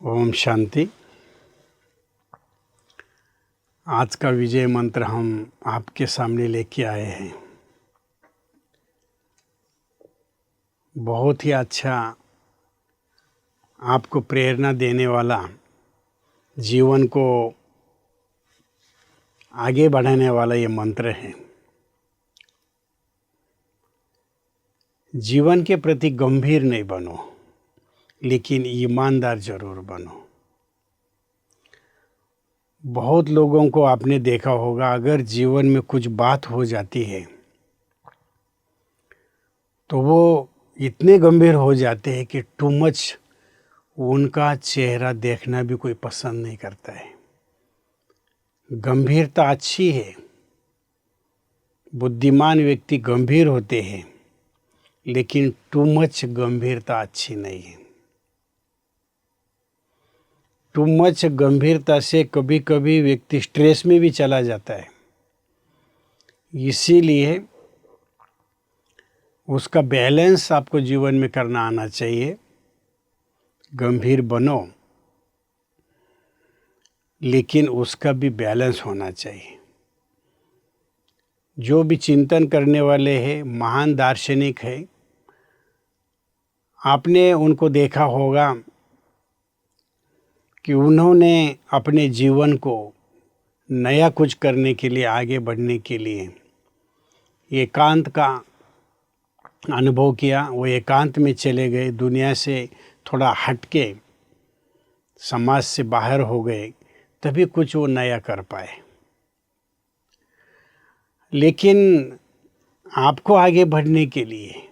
ओम शांति। आज का विजय मंत्र हम आपके सामने लेके आए हैं। बहुत ही अच्छा, आपको प्रेरणा देने वाला, जीवन को आगे बढ़ाने वाला ये मंत्र है। जीवन के प्रति गंभीर नहीं बनो, लेकिन ईमानदार जरूर बनो। बहुत लोगों को आपने देखा होगा, अगर जीवन में कुछ बात हो जाती है तो वो इतने गंभीर हो जाते हैं कि टू मच उनका चेहरा देखना भी कोई पसंद नहीं करता है। गंभीरता अच्छी है, बुद्धिमान व्यक्ति गंभीर होते हैं, लेकिन टू मच गंभीरता अच्छी नहीं है। टू मच गंभीरता से कभी कभी व्यक्ति स्ट्रेस में भी चला जाता है। इसीलिए उसका बैलेंस आपको जीवन में करना आना चाहिए। गंभीर बनो, लेकिन उसका भी बैलेंस होना चाहिए। जो भी चिंतन करने वाले हैं, महान दार्शनिक है, आपने उनको देखा होगा कि उन्होंने अपने जीवन को नया कुछ करने के लिए, आगे बढ़ने के लिए एकांत का अनुभव किया। वो एकांत में चले गए, दुनिया से थोड़ा हटके समाज से बाहर हो गए, तभी कुछ वो नया कर पाए। लेकिन आपको आगे बढ़ने के लिए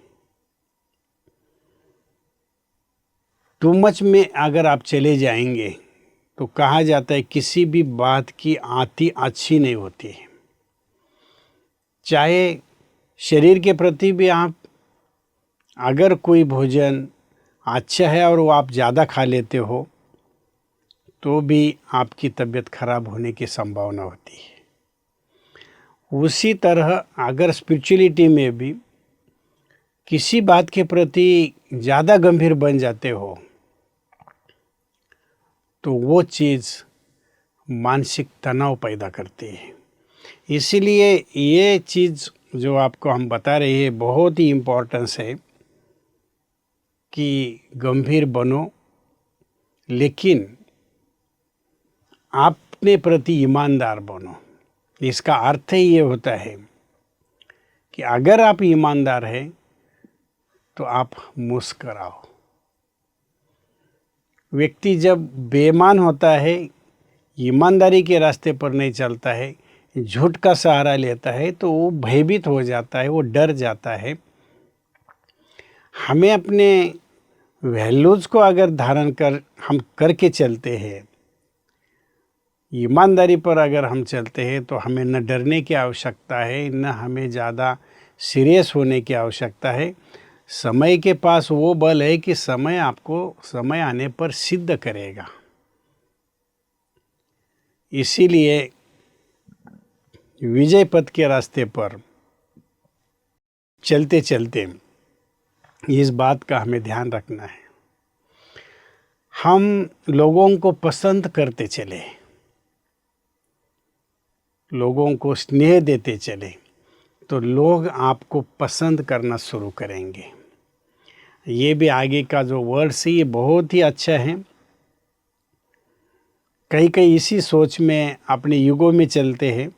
टू मच में अगर आप चले जाएंगे तो कहा जाता है किसी भी बात की आती अच्छी नहीं होती है। चाहे शरीर के प्रति भी आप, अगर कोई भोजन अच्छा है और वो आप ज़्यादा खा लेते हो तो भी आपकी तबीयत खराब होने की संभावना होती है। उसी तरह अगर स्पिरिचुअलिटी में भी किसी बात के प्रति ज़्यादा गंभीर बन जाते हो तो वो चीज़ मानसिक तनाव पैदा करती है। इसीलिए ये चीज़ जो आपको हम बता रहे हैं बहुत ही इम्पोर्टेंस है कि गंभीर बनो, लेकिन अपने प्रति ईमानदार बनो। इसका अर्थ ही ये होता है कि अगर आप ईमानदार हैं तो आप मुस्कुराओ। व्यक्ति जब बेईमान होता है, ईमानदारी के रास्ते पर नहीं चलता है, झूठ का सहारा लेता है, तो वो भयभीत हो जाता है, वो डर जाता है। हमें अपने वैल्यूज़ को अगर धारण कर हम करके चलते हैं, ईमानदारी पर अगर हम चलते हैं, तो हमें न डरने की आवश्यकता है, न हमें ज़्यादा सीरियस होने की आवश्यकता है। समय के पास वो बल है कि समय आपको समय आने पर सिद्ध करेगा। इसीलिए विजय पथ के रास्ते पर चलते चलते इस बात का हमें ध्यान रखना है, हम लोगों को पसंद करते चले, लोगों को स्नेह देते चले, तो लोग आपको पसंद करना शुरू करेंगे। ये भी आगे का जो वर्ड्स है ये बहुत ही अच्छा है। कई कई इसी सोच में अपने युगों में चलते हैं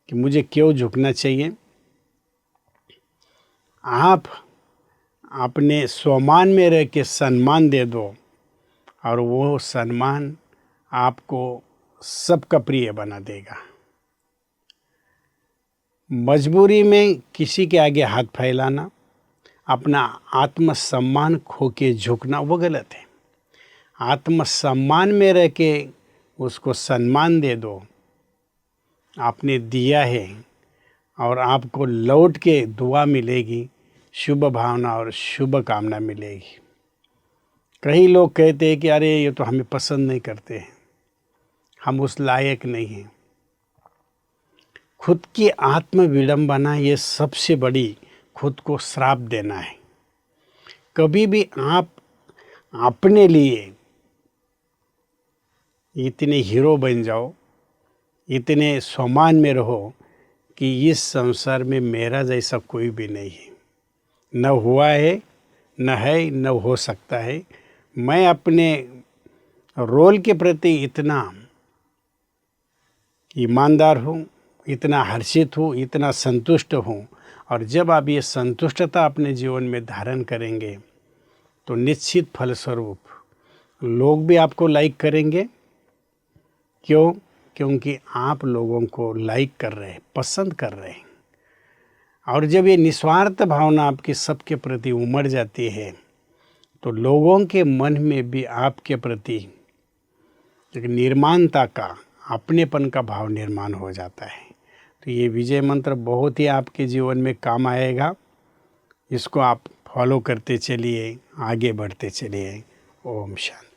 कि मुझे क्यों झुकना चाहिए। आप अपने स्वमान में रह के सम्मान दे दो और वो सम्मान आपको सबका प्रिय बना देगा। मजबूरी में किसी के आगे हाथ फैलाना, अपना आत्मसम्मान खो के झुकना, वो गलत है। आत्मसम्मान में रह के उसको सम्मान दे दो। आपने दिया है और आपको लौट के दुआ मिलेगी, शुभ भावना और शुभ कामना मिलेगी। कई लोग कहते हैं कि अरे ये तो हमें पसंद नहीं करते हैं, हम उस लायक नहीं हैं। खुद की आत्म विडंबना ये सबसे बड़ी खुद को श्राप देना है। कभी भी आप अपने लिए इतने हीरो बन जाओ, इतने सम्मान में रहो कि इस संसार में मेरा जैसा कोई भी नहीं है, न हुआ है, न है, न हो सकता है। मैं अपने रोल के प्रति इतना ईमानदार हूँ, इतना हर्षित हूँ, इतना संतुष्ट हूँ। और जब आप ये संतुष्टता अपने जीवन में धारण करेंगे तो निश्चित फलस्वरूप लोग भी आपको लाइक करेंगे। क्यों? क्योंकि आप लोगों को लाइक कर रहे हैं, पसंद कर रहे हैं। और जब ये निस्वार्थ भावना आपकी सबके प्रति उमड़ जाती है तो लोगों के मन में भी आपके प्रति एक निर्माणता का, अपनेपन का भाव निर्माण हो जाता है। तो ये विजय मंत्र बहुत ही आपके जीवन में काम आएगा। इसको आप फॉलो करते चलिए, आगे बढ़ते चलिए। ओम शांति।